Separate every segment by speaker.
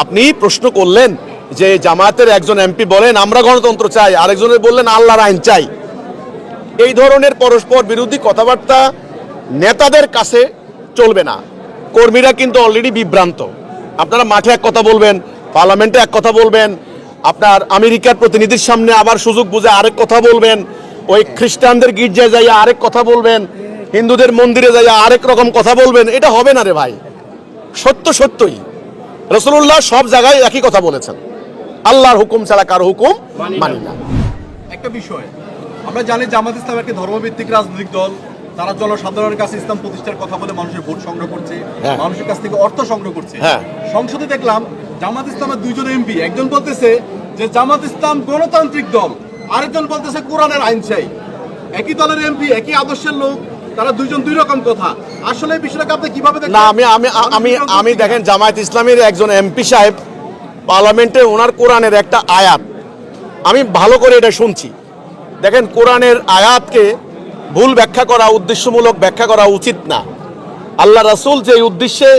Speaker 1: আপনি প্রশ্ন করলেন যে জামায়াতের একজন এমপি বলেন আমরা গণতন্ত্র চাই, আরেকজনের বললেন আল্লাহর আইন চাই। এই ধরনের পরস্পর বিরোধী কথাবার্তা নেতাদের কাছে চলবে না। কর্মীরা কিন্তু অলরেডি বিভ্রান্ত। আপনারা মাঠে এক কথা বলবেন, পার্লামেন্টে এক কথা বলবেন, আপনার আমেরিকার প্রতিনিধির সামনে আবার সুযোগ বুঝে আরেক কথা বলবেন, ওই খ্রিস্টানদের গির্জায় যাইয়া আরেক কথা বলবেন, হিন্দুদের মন্দিরে যাইয়া আরেক রকম কথা বলবেন। এটা হবে না রে ভাই। সত্য সত্যই রাসূলুল্লাহ সব জায়গায় একই কথা বলেছেন, আল্লাহর হুকুম ছাড়া কারো হুকুম মানি না।
Speaker 2: একটা বিষয় আমরা জানি, জামাত ইসলাম একটি ধর্মভিত্তিক রাজনৈতিক দল। তারা জনসাধারণের কাছে ইসলাম প্রতিষ্ঠার কথা বলে মানুষের ভোট সংগ্রহ করছে, মানুষের কাছ থেকে অর্থ সংগ্রহ করছে। সংসদে দেখলাম জামাত ইসলামের দুইজন এমপি, একজন বলতেছে যে জামাত ইসলাম গণতান্ত্রিক দল, আরেকজন বলতেছে কোরআনের আইন চাই। একই দলের এমপি, একই আদর্শের লোক, তারা দুইজন দুই রকম কথা। আসলে এই বিষয়টাকে আপনি কিভাবে দেখেন?
Speaker 1: না, আমি দেখেন জামায়াত ইসলামের একজন এমপি সাহেব পার্লামেন্টে ওনার কোরআনের একটা আয়াত আমি ভালো করে এটা শুনছি। দেখেন, কোরআনের আয়াতকে ভুল ব্যাখ্যা করা, উদ্দেশ্যমূলক ব্যাখ্যা করা উচিত না। আল্লাহ রাসূল যে উদ্দেশ্যে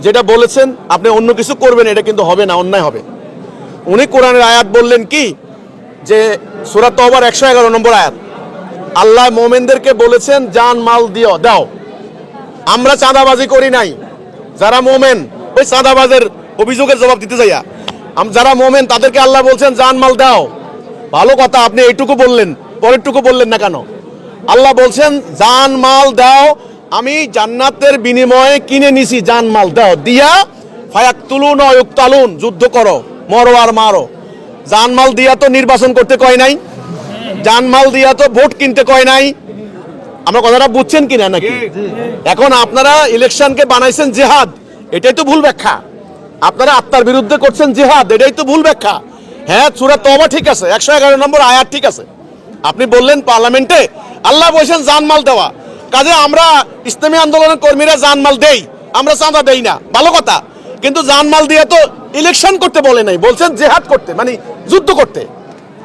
Speaker 1: যেটা বলেছেন আপনি অন্য কিছু করবেন, এটা কিন্তু হবে না, অন্যায় হবে। উনি কোরআনের আয়াত বললেন কি, যে সূরা তওবার 111 নম্বর আয়াত, আল্লাহ মোমেনদেরকে বলেছেন জান মাল দাও। আমরা চাঁদাবাজি করি নাই। যারা মোমেন, ওই চাঁদাবাজের অভিযোগের জবাব দিতে যাইয়া যারা মোমেন তাদেরকে আল্লাহ বলছেন জান মাল দাও। ভালো কথা, আপনি এইটুকু বললেন, পরেরটুকু বললেন না কেন? আল্লাহ বলছেন জান মাল দাও, আমি জান্নাতের বিনিময়ে কিনে নিছি, জান মাল দাও দিয়া ফায়াকতুলুন ওয়া ইউকতালুন, যুদ্ধ করো, মরো আর মারো। জান মাল দিয়া তো নির্বাচন করতে কয় নাই, জান মাল দিয়া তো ভোট কিনতে কয় নাই। আমরা কথাটা বুঝছেন কিনা নাকি? এখন আপনারা ইলেকশনকে বানাইছেন জিহাদ, এটাই তো ভুল ব্যাখ্যা। আপনারা আত্মার বিরুদ্ধে করছেন জিহাদ, এটাই তো ভুল ব্যাখ্যা। হ্যাঁ, সূরা তওবা ঠিক আছে, 111 নম্বর আয়াত ঠিক আছে। আপনি বললেন পার্লামেন্টে আল্লাহ বলছেন জানমাল দেওয়া, কাজে আমরা ইসলামী আন্দোলনের কর্মীরা জানমাল দেই, আমরা চাঁদা দেই না, ভালো কথা। কিন্তু জানমাল দিয়ে তো ইলেকশন করতে বলে নাই, বলছেন জিহাদ করতে, মানে যুদ্ধ করতে।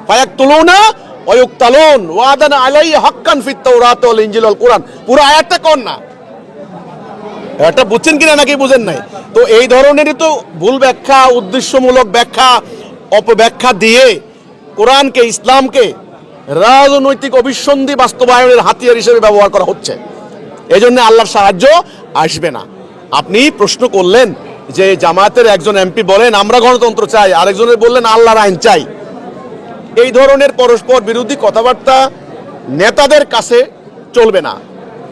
Speaker 1: ফায়াকতুলুনা ওয়া ইউকতালুন ওয়াদান আলাইহি হাক্কান ফিত তাওরাত ওয়াল ইনজিল ওয়াল কুরআন। পুরো আয়াতটা কোন না, এটা বুঝছেন কিনা নাকি বুঝেন নাই? তো এই ধরনেরই তো ভুল ব্যাখ্যা, উদ্দেশ্যমূলক ব্যাখ্যা, অপব্যাখ্যা দিয়ে কোরআনকে, ইসলামকে রাজনৈতিক অভিসন্ধি বাস্তবায়নের হাতিয়ার হিসেবে ব্যবহার করা হচ্ছে। এই জন্য আল্লাহর সাহায্য আসবে না। আপনি প্রশ্ন করলেন যে জামায়াতের একজন এমপি বলেন আমরা গণতন্ত্র চাই, আরেকজনের বললেন আল্লাহর আইন চাই। এই ধরনের পরস্পর বিরোধী কথাবার্তা নেতাদের কাছে চলবে না।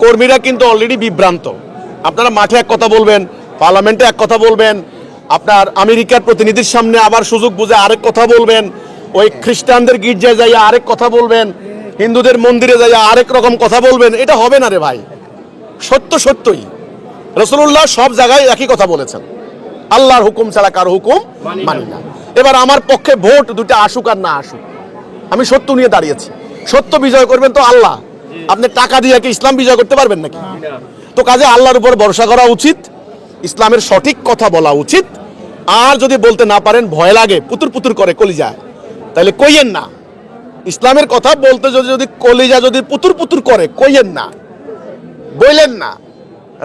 Speaker 1: কর্মীরা কিন্তু অলরেডি বিভ্রান্ত। আপনারা মাঠে এক কথা বলবেন, পার্লামেন্টে এক কথা বলবেন, আপনার আমেরিকার প্রতিনিধির সামনে আবার সুযোগ বুঝে আরেক কথা বলবেন, ওই খ্রিস্টানদের গির্জায় যাইয়া আরেক কথা বলবেন, হিন্দুদের মন্দিরে যাইয়া আরেক রকম কথা বলবেন। এটা হবে না রে ভাই। সত্য সত্যই রাসূলুল্লাহ সব জায়গায় একই কথা বলেছেন, আল্লাহর হুকুম ছাড়া কারো হুকুম মানি না। এবার আমার পক্ষে ভোট দুটা আসুক আর না আসুক, আমি সত্য নিয়ে দাঁড়িয়েছি। সত্য বিজয় করবেন তো আল্লাহ। আপনি টাকা দিয়ে কি ইসলাম বিজয় করতে পারবেন নাকি? তো কাজে আল্লাহর উপর ভরসা করা উচিত, ইসলামের সঠিক কথা বলা উচিত। আর যদি বলতে না পারেন, ভয় লাগে, পুতুর পুতুর করে কলিজা, তাহলে কইয়েন না। ইসলামের কথা বলতে যদি কলিজা যদি পুতুর পুতুর করে, কইয়েন না, বললেন না।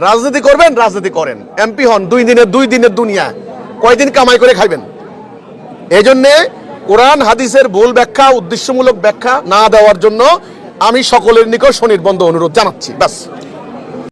Speaker 1: রাজনীতি করবেন, রাজনীতি করেন, এমপি হন, 2 দিনের দুনিয়া, কয়দিন কামাই করে খাইবেন? এই জন্যে কোরআন হাদিসের ভুল ব্যাখ্যা, উদ্দেশ্যমূলক ব্যাখ্যা না দেওয়ার জন্য আমি সকলের নিকট সনির্বন্ধ অনুরোধ জানাচ্ছি। ব্যাস।